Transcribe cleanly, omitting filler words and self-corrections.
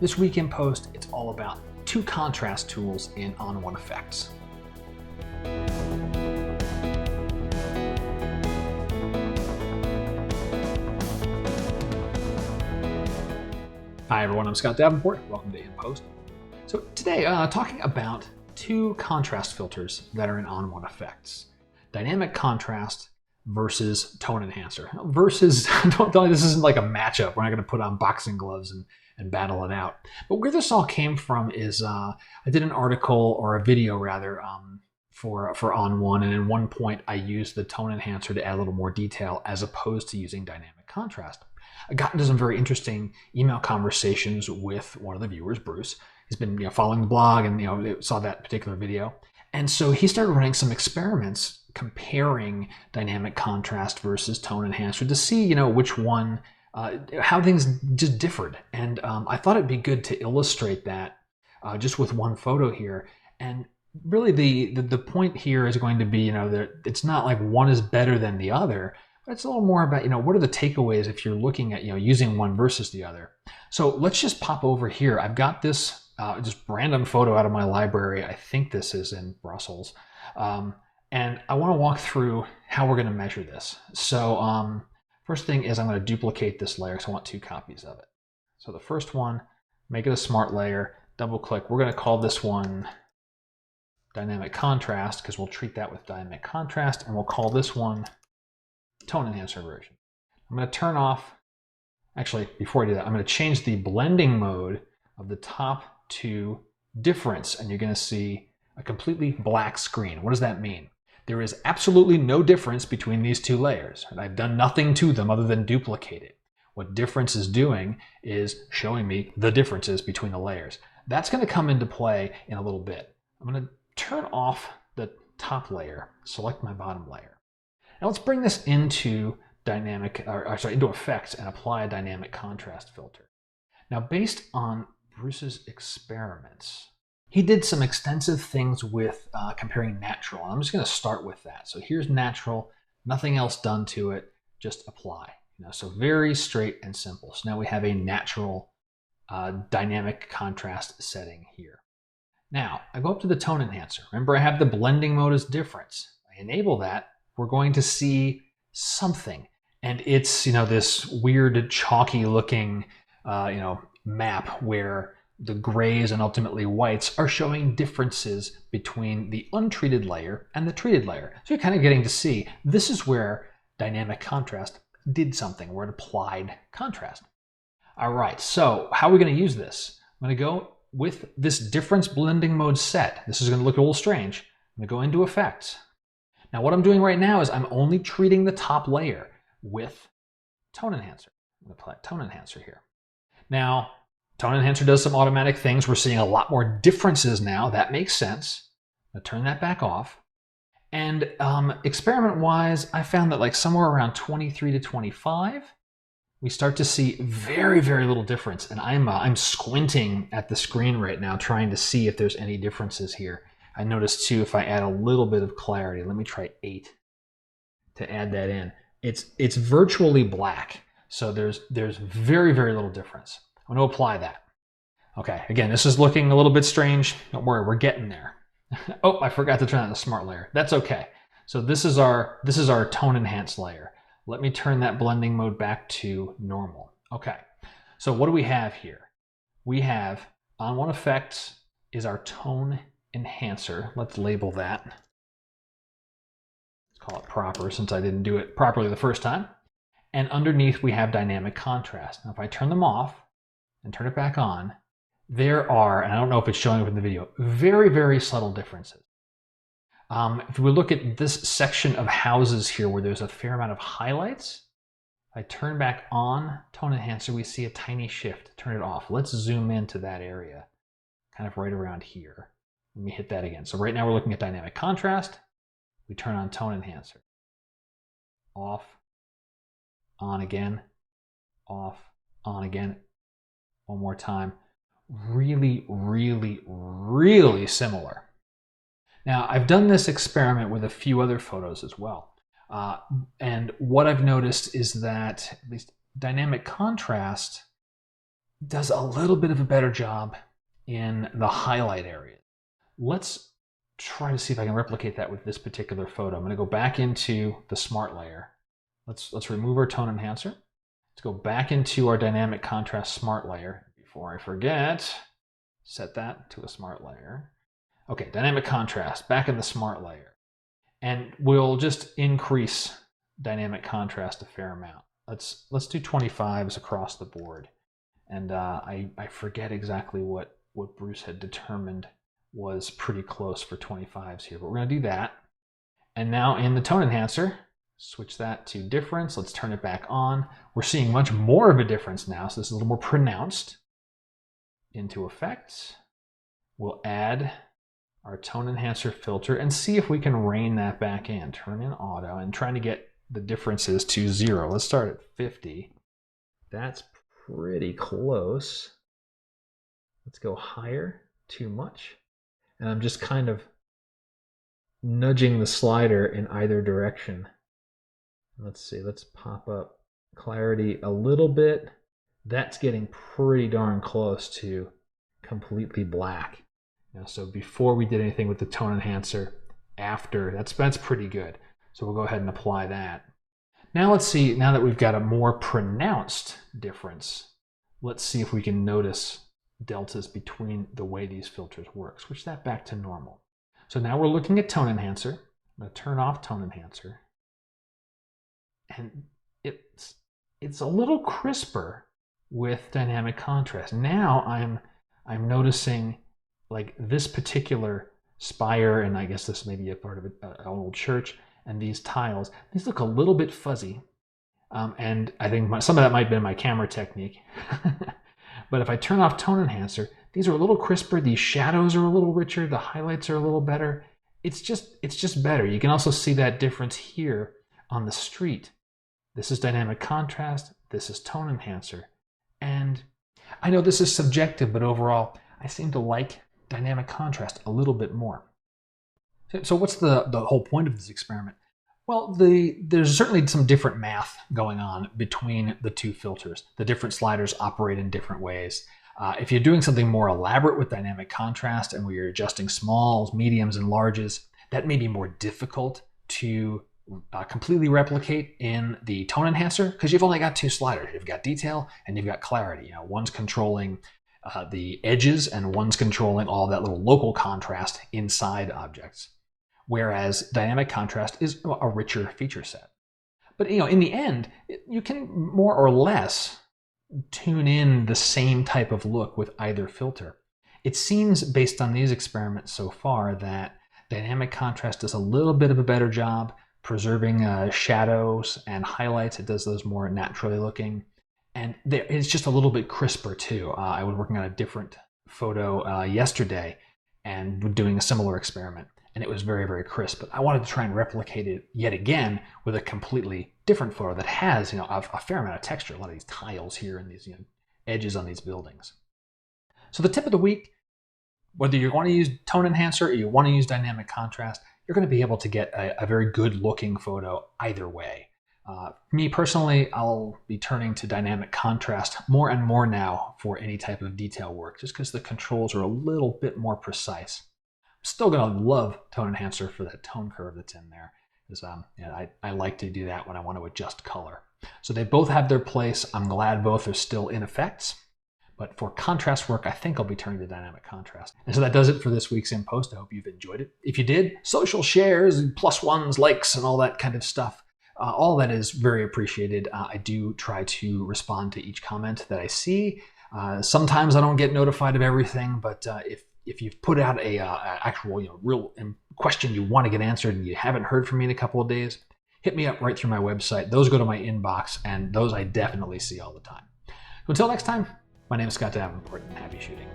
This week in post, it's all about two contrast tools in ON1 Effects. Hi everyone, I'm Scott Davenport. Welcome to In Post. So today, talking about two contrast filters that are in ON1 Effects. Dynamic contrast versus tone enhancer. Versus, this isn't like a matchup. We're not going to put on boxing gloves and battle it out. But where this all came from is I did an article, or a video rather, for ON1, and in one point I used the tone enhancer to add a little more detail as opposed to using dynamic contrast. I got into some very interesting email conversations with one of the viewers, Bruce. He's been following the blog and saw that particular video. And so he started running some experiments comparing dynamic contrast versus tone enhancer to see which one, how things just differed. And I thought it'd be good to illustrate that just with one photo here. And really the point here is going to be that it's not like one is better than the other, but it's a little more about what are the takeaways if you're looking at using one versus the other. So let's just pop over here. I've got this just random photo out of my library. I think this is in Brussels. And I want to walk through how we're going to measure this. So first thing is I'm going to duplicate this layer because I want two copies of it. So the first one, make it a smart layer, double click. We're going to call this one dynamic contrast because we'll treat that with dynamic contrast, and we'll call this one tone enhancer version. I'm going to turn off, actually before I do that, I'm going to change the blending mode of the top to difference, and you're going to see a completely black screen. What does that mean? There is absolutely no difference between these two layers, and I've done nothing to them other than duplicate it. What difference is doing is showing me the differences between the layers. That's going to come into play in a little bit. I'm going to turn off the top layer, select my bottom layer. Now let's bring this into into Effects and apply a dynamic contrast filter. Now based on Bruce's experiments, he did some extensive things with comparing natural. And I'm just going to start with that. So here's natural, nothing else done to it, just apply. So very straight and simple. So now we have a natural dynamic contrast setting here. Now I go up to the tone enhancer. Remember, I have the blending mode as difference. I enable that. We're going to see something, and it's this weird chalky looking map where the grays and ultimately whites are showing differences between the untreated layer and the treated layer. So you're kind of getting to see this is where dynamic contrast did something, where it applied contrast. All right, so how are we going to use this? I'm going to go with this difference blending mode set. This is going to look a little strange. I'm going to go into Effects. Now what I'm doing right now is I'm only treating the top layer with tone enhancer. I'm going to apply tone enhancer here. Now, tone enhancer does some automatic things. We're seeing a lot more differences now. That makes sense. I'm going to turn that back off. And experiment-wise, I found that like somewhere around 23 to 25, we start to see very, very little difference. And I'm squinting at the screen right now, trying to see if there's any differences here. I noticed too, if I add a little bit of clarity, let me try 8 to add that in. It's virtually black. So there's very, very little difference. I'm going to apply that. Okay, again, this is looking a little bit strange. Don't worry, we're getting there. Oh, I forgot to turn on the smart layer. That's okay. So this is our tone enhance layer. Let me turn that blending mode back to normal. Okay, so what do we have here? We have ON1 Effects is our tone enhancer. Let's label that. Let's call it proper since I didn't do it properly the first time. And underneath we have dynamic contrast. Now if I turn them off and turn it back on, there are, and I don't know if it's showing up in the video, very, very subtle differences. If we look at this section of houses here where there's a fair amount of highlights, if I turn back on tone enhancer, we see a tiny shift. Turn it off. Let's zoom into that area, kind of right around here. Let me hit that again. So right now we're looking at dynamic contrast. We turn on tone enhancer. Off, on again, off, on again. One more time. Really, really, really similar. Now, I've done this experiment with a few other photos as well. And what I've noticed is that at least dynamic contrast does a little bit of a better job in the highlight area. Let's try to see if I can replicate that with this particular photo. I'm going to go back into the smart layer. Let's remove our tone enhancer. Let's go back into our dynamic contrast smart layer. Before I forget, set that to a smart layer. Okay, dynamic contrast, back in the smart layer. And we'll just increase dynamic contrast a fair amount. Let's do 25s across the board. And I forget exactly what Bruce had determined was pretty close for 25s here, but we're going to do that. And now in the tone enhancer, switch that to difference. Let's turn it back on. We're seeing much more of a difference now, so this is a little more pronounced. Into effects, we'll add our tone enhancer filter and see if we can rein that back in. Turn in auto and trying to get the differences to 0. Let's start at 50. That's pretty close. Let's go higher. Too much. And I'm just kind of nudging the slider in either direction. Let's see, let's pop up clarity a little bit. That's getting pretty darn close to completely black. Now, so before we did anything with the tone enhancer, after, that's pretty good. So we'll go ahead and apply that. Now let's see, now that we've got a more pronounced difference, let's see if we can notice deltas between the way these filters work. Switch that back to normal. So now we're looking at tone enhancer. I'm going to turn off tone enhancer. And it's a little crisper with dynamic contrast. Now I'm noticing like this particular spire, and I guess this may be a part of an old church, and these tiles, these look a little bit fuzzy. And I think some of that might have been my camera technique. But if I turn off tone enhancer, these are a little crisper, these shadows are a little richer, the highlights are a little better. It's just better. You can also see that difference here on the street. This is dynamic contrast, this is tone enhancer. And I know this is subjective, but overall, I seem to like dynamic contrast a little bit more. So what's the whole point of this experiment? Well, there's certainly some different math going on between the two filters. The different sliders operate in different ways. If you're doing something more elaborate with dynamic contrast and where you're adjusting smalls, mediums, and larges, that may be more difficult to completely replicate in the tone enhancer because you've only got two sliders. You've got detail and you've got clarity. You know, one's controlling the edges and one's controlling all that little local contrast inside objects. Whereas dynamic contrast is a richer feature set. But in the end, you can more or less tune in the same type of look with either filter. It seems, based on these experiments so far, that dynamic contrast does a little bit of a better job preserving shadows and highlights. It does those more naturally looking. And it's just a little bit crisper too. I was working on a different photo yesterday and doing a similar experiment. And it was very, very crisp. But I wanted to try and replicate it yet again with a completely different photo that has, a fair amount of texture. A lot of these tiles here and these edges on these buildings. So the tip of the week, whether you want to use tone enhancer or you want to use dynamic contrast, you're going to be able to get a very good looking photo either way. Me personally, I'll be turning to dynamic contrast more and more now for any type of detail work, just because the controls are a little bit more precise. Still gonna love tone enhancer for that tone curve that's in there, because I like to do that when I want to adjust color. So they both have their place. I'm glad both are still in effects, but for contrast work, I think I'll be turning to dynamic contrast. And so that does it for this week's In Post. I hope you've enjoyed it. If you did, social shares, +1s, likes, and all that kind of stuff, all that is very appreciated. I do try to respond to each comment that I see. Sometimes I don't get notified of everything, but if you've put out a actual real question you want to get answered and you haven't heard from me in a couple of days, hit me up right through my website. Those go to my inbox, and those I definitely see all the time. So until next time, my name is Scott Davenport, and happy shooting.